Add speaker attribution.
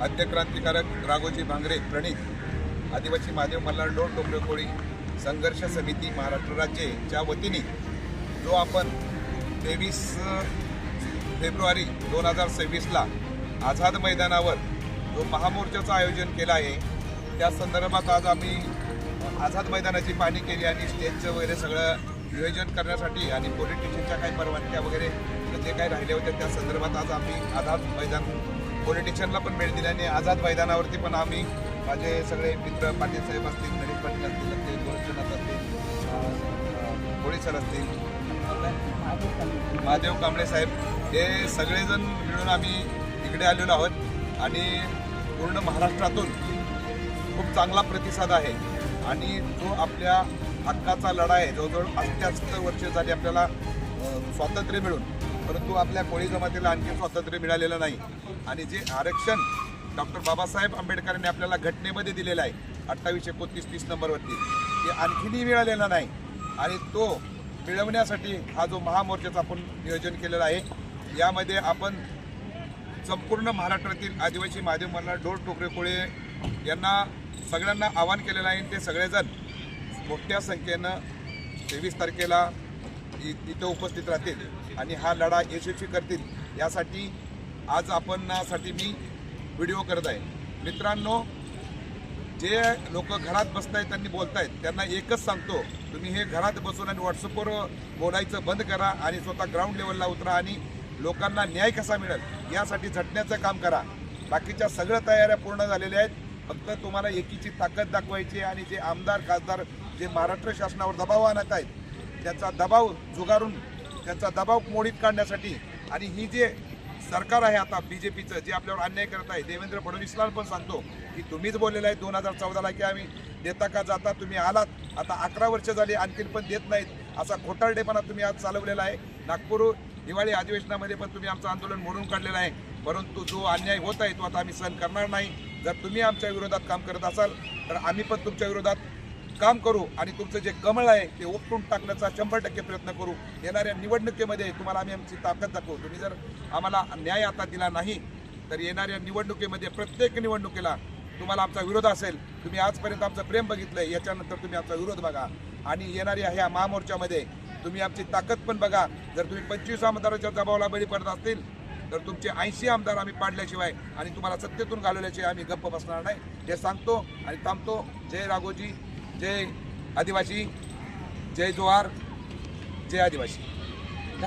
Speaker 1: आद्य क्रांतिकारक राघोजी भांगरे प्रणित आदिवासी महादेव मल्हार डोर टोकरे कोळी संघर्ष समिती महाराष्ट्र राज्यच्या वतीने जो आपण 23 फेब्रुवारी 2026ला आझाद मैदानावर जो महामोर्चाचं आयोजन केलं आहे, त्या संदर्भात आज आम्ही आझाद मैदानाची पाहणी केली आणि स्टेजचं वगैरे सगळं नियोजन करण्यासाठी आणि पोलीस स्टेशनच्या काही परवानग्या वगैरे जे काही राहिले होते त्या संदर्भात आज आम्ही आझाद मैदान पोलीस स्टेशनला पण भेट दिली आणि आझाद मैदानावरती पण आम्ही माझे सगळे मित्र पाटील साहेब असतील, गणेश पाटील असतील, गोरक्षनाथ असतील, कोळी सर असतील, महादेव कांबळे साहेब, हे सगळेजण मिळून आम्ही इकडे आलेलो आहोत आणि पूर्ण महाराष्ट्रातून खूप चांगला प्रतिसाद आहे आणि जो आपल्या हक्काचा लढा आहे, जवळजवळ 88 वर्ष झाली आपल्याला स्वातंत्र्य मिळून, परंतु आपल्या कोळी जमातीला आणखी स्वातंत्र्य मिळालेलं नाही आणि जे आरक्षण डॉक्टर बाबासाहेब आंबेडकरांनी आपल्याला घटनेमध्ये दिलेलं आहे 28-29-30 नंबरवरती, ते आणखीनही मिळालेलं नाही आणि तो मिळवण्यासाठी हा जो महामोर्चाचं आपण नियोजन केलेलं आहे, यामध्ये आपण संपूर्ण महाराष्ट्रातील आदिवासी महादेव मल्हार डोर टोकरे कोळी यांना सगळ्यांना आवाहन केलेलं आहे. ते सगळेजण मोठ्या संख्येनं 23 तारखेला इथं उपस्थित राहतील आणि हा लढा यशस्वी करतील, यासाठी आज आपणासाठी मी व्हिडिओ करत आहे. मित्रांनो, जे लोक घरात बसत आहेत त्यांनी बोलतायत, त्यांना एकच सांगतो, तुम्ही हे घरात बसून आणि व्हॉट्सअपवर बोलायचं बंद करा आणि स्वतः ग्राउंड लेवलला उतरा आणि लोकांना न्याय कसा मिळेल यासाठी झटण्याचं काम करा. बाकीच्या सगळ्या तयाऱ्या पूर्ण झालेल्या आहेत. फक्त तुम्हाला एकीची ताकद दाखवायची आणि जे आमदार खासदार जे महाराष्ट्र शासनावर दबाव आणत आहेत त्याचा दबाव झुगारून त्यांचा दबाव मोडीत काढण्यासाठी आणि ही जे सरकार आहे आता BJPचं जे आपल्यावर अन्याय करत आहे, देवेंद्र फडणवीसला पण सांगतो की तुम्हीच बोललेलं आहे 2014ला की आम्ही देता का जाता, तुम्ही आलात, आता 11 वर्ष झाली आणखीन पण देत नाहीत, असा खोटारडेपणा तुम्ही आज चालवलेला आहे. नागपूर हिवाळी अधिवेशनामध्ये पण तुम्ही आमचं आंदोलन मोडून काढलेलं आहे, परंतु जो अन्याय होत आहे तो आता आम्ही सहन करणार नाही. जर तुम्ही आमच्या विरोधात काम करत असाल तर आम्ही पण तुमच्या विरोधात काम करू आणि तुमचं जे कमळ आहे ते उपटून टाकण्याचा 100% प्रयत्न करू. येणाऱ्या निवडणुकीमध्ये तुम्हाला आम्ही आमची ताकद दाखवू. तुम्ही जर आम्हाला न्याय आता दिला नाही तर येणाऱ्या निवडणुकीमध्ये प्रत्येक निवडणुकीला तुम्हाला आमचा विरोध असेल. तुम्ही आजपर्यंत आमचं प्रेम बघितलं, याच्यानंतर तुम्ही आमचा विरोध बघा आणि येणाऱ्या ह्या महामोर्चामध्ये तुम्ही आमची ताकद पण बघा. जर तुम्ही 25 आमदाराच्या दबावाला बळी पडत असतील तर तुमचे 80 आमदार आम्ही पाडल्याशिवाय आणि तुम्हाला सत्तेतून घालवल्याशिवाय आम्ही गप्प बसणार नाही, हे सांगतो आणि थांबतो. जय राघोजी, जय आदिवासी, जय जोहार, जय आदिवासी.